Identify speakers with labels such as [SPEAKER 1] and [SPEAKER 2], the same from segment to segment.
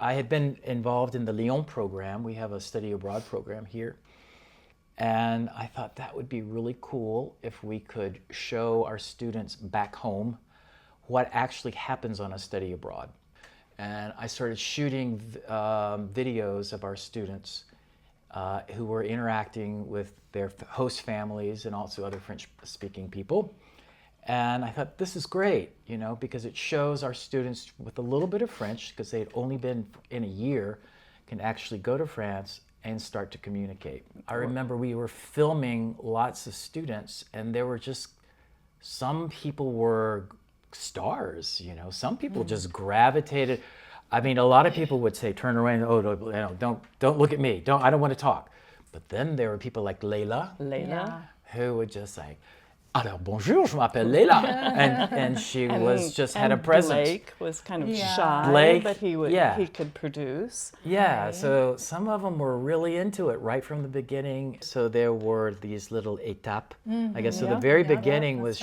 [SPEAKER 1] I had been involved in the Lyon program. We have a study abroad program here. And I thought that would be really cool if we could show our students back home what actually happens on a study abroad. And I started shooting videos of our students who were interacting with their host families and also other French-speaking people. And I thought, this is great, you know, because it shows our students with a little bit of French, because they had only been in a year, can actually go to France and start to communicate. I remember we were filming lots of students, and there were just, some people were stars, you know, some people just gravitated. I mean, a lot of people would say, turn around, oh, no, don't look at me, I don't want to talk. But then there were people like Layla, who would just say, alors bonjour, je m'appelle Layla, and she was just had a presence.
[SPEAKER 2] Blake was kind of shy,
[SPEAKER 1] Blake,
[SPEAKER 2] but he could produce.
[SPEAKER 1] Yeah,
[SPEAKER 2] right?
[SPEAKER 1] So some of them were really into it right from the beginning. So there were these little étapes, I guess. So the very beginning was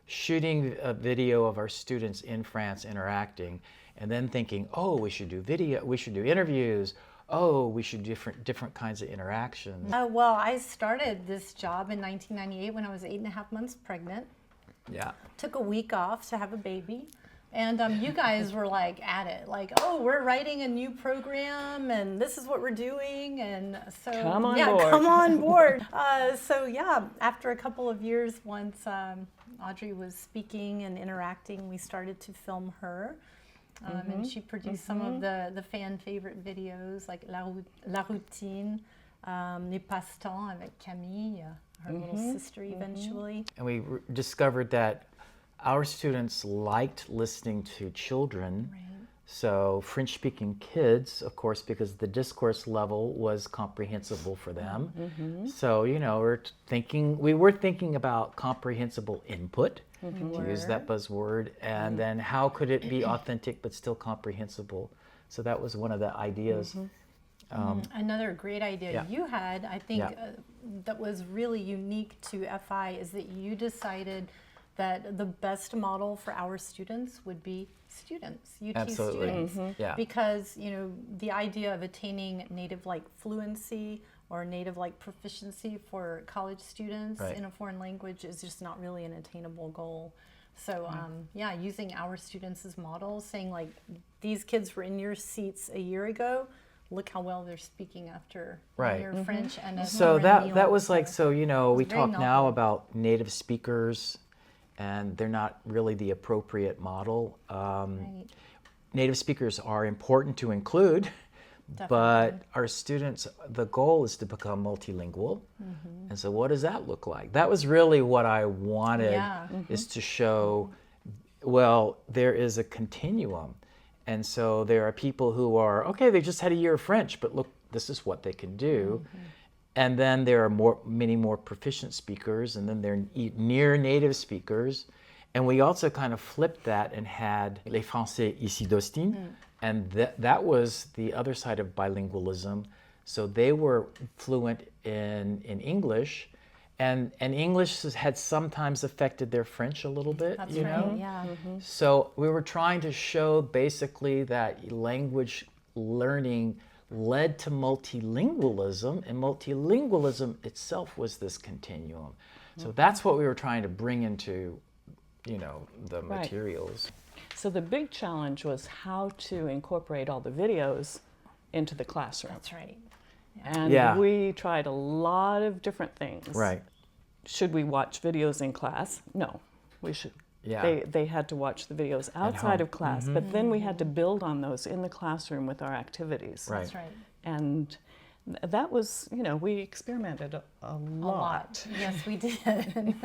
[SPEAKER 1] shooting a video of our students in France interacting, and then thinking, oh, we should do video, we should do interviews. Oh, we should do different kinds of interactions.
[SPEAKER 3] Well, I started this job in 1998 when I was 8.5 months pregnant.
[SPEAKER 1] Yeah.
[SPEAKER 3] Took a week off to have a baby. And you guys were like at it, like, oh, we're writing a new program and this is what we're doing. And so,
[SPEAKER 2] come on board.
[SPEAKER 3] Come on board. So yeah, after a couple of years, once Audrey was speaking and interacting, we started to film her. And she produced some of the fan favorite videos like La Routine, Les Passe-Temps avec Camille, her little sister eventually.
[SPEAKER 1] And we discovered that our students liked listening to children.
[SPEAKER 3] Right.
[SPEAKER 1] So French-speaking kids, of course, because the discourse level was comprehensible for them. So, you know, we were thinking about comprehensible input, to use that buzzword, and then how could it be authentic but still comprehensible? So that was one of the ideas.
[SPEAKER 3] Another great idea you had, I think, that was really unique to FI is that you decided that the best model for our students would be students, UT
[SPEAKER 1] Absolutely.
[SPEAKER 3] students. Because, you know, the idea of attaining native-like fluency or native-like proficiency for college students in a foreign language is just not really an attainable goal. So, using our students as models, saying like, these kids were in your seats a year ago, look how well they're speaking after your French. And
[SPEAKER 1] so that was like, so, you know, we talk now about native speakers, and they're not really the appropriate model. Native speakers are important to include, but our students, the goal is to become multilingual. And so what does that look like? That was really what I wanted, is to show, well, there is a continuum. And so there are people who are, okay, they just had a year of French, but look, this is what they can do. And then there are many more proficient speakers, and then there are near native speakers. And we also kind of flipped that and had les Français ici d'Austin, and that was the other side of bilingualism. So they were fluent in English, and English had sometimes affected their French a little bit,
[SPEAKER 3] That's
[SPEAKER 1] you know?
[SPEAKER 3] right, yeah.
[SPEAKER 1] So we were trying to show basically that language learning led to multilingualism, and multilingualism itself was this continuum. So that's what we were trying to bring into, you know, the materials.
[SPEAKER 2] So the big challenge was how to incorporate all the videos into the classroom.
[SPEAKER 3] That's right.
[SPEAKER 2] And we tried a lot of different things.
[SPEAKER 1] Right.
[SPEAKER 2] Should we watch videos in class? No, we should. They had to watch the videos outside of class, but then we had to build on those in the classroom with our activities.
[SPEAKER 1] Right.
[SPEAKER 3] That's right.
[SPEAKER 2] And that was, you know, we experimented a lot.
[SPEAKER 3] Yes, we did.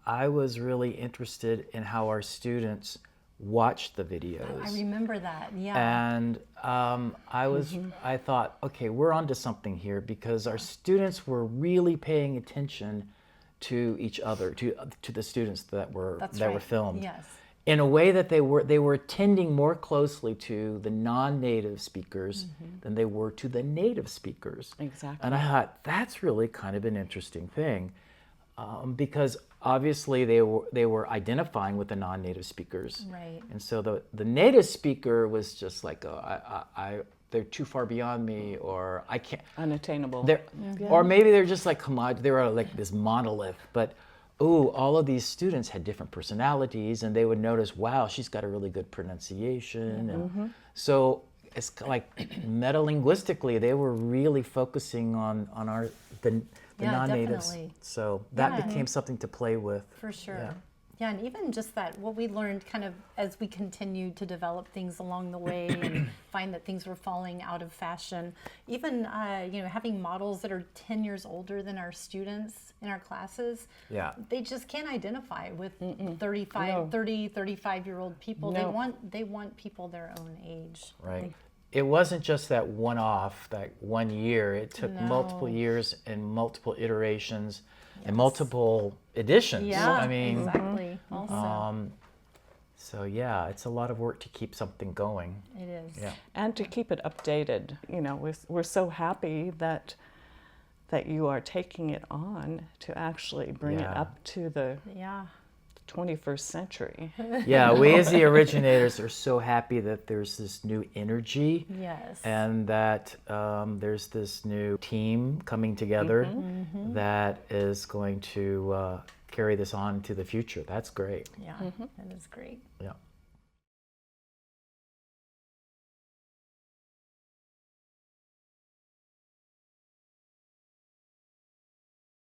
[SPEAKER 1] I was really interested in how our students watched the videos.
[SPEAKER 3] I remember that,
[SPEAKER 1] And I thought, okay, we're onto something here, because our students were really paying attention to each other, to the students that were filmed.
[SPEAKER 3] Yes.
[SPEAKER 1] In a way that they were attending more closely to the non-native speakers than they were to the native speakers.
[SPEAKER 2] Exactly.
[SPEAKER 1] And I thought, that's really kind of an interesting thing, because obviously they were identifying with the non-native speakers.
[SPEAKER 3] Right.
[SPEAKER 1] And so the native speaker was just like, they're too far beyond me, or I can't.
[SPEAKER 2] Unattainable.
[SPEAKER 1] Or maybe they're just like they were like this monolith. But all of these students had different personalities, and they would notice, wow, she's got a really good pronunciation. And so it's like metalinguistically, they were really focusing on the non-natives.
[SPEAKER 3] Definitely.
[SPEAKER 1] So that became something to play with.
[SPEAKER 3] For sure. Yeah, and even just that, what we learned kind of as we continued to develop things along the way and find that things were falling out of fashion, even, having models that are 10 years older than our students in our classes, they just can't identify with 35-year-old people.
[SPEAKER 2] No.
[SPEAKER 3] They want people their own age.
[SPEAKER 1] Right. It wasn't just that one-off, that 1 year. It took multiple years and multiple iterations and multiple editions.
[SPEAKER 3] Yeah,
[SPEAKER 1] I mean,
[SPEAKER 3] exactly. Also.
[SPEAKER 1] So yeah, it's a lot of work to keep something going.
[SPEAKER 3] It is.
[SPEAKER 1] Yeah.
[SPEAKER 2] And to keep it updated. We're so happy that you are taking it on to actually bring it up to the 21st century.
[SPEAKER 1] Yeah, we as the originators are so happy that there's this new energy.
[SPEAKER 3] Yes.
[SPEAKER 1] And that there's this new team coming together that is going to carry this on to the future. That's great.
[SPEAKER 3] Yeah, that is great.
[SPEAKER 1] Yeah.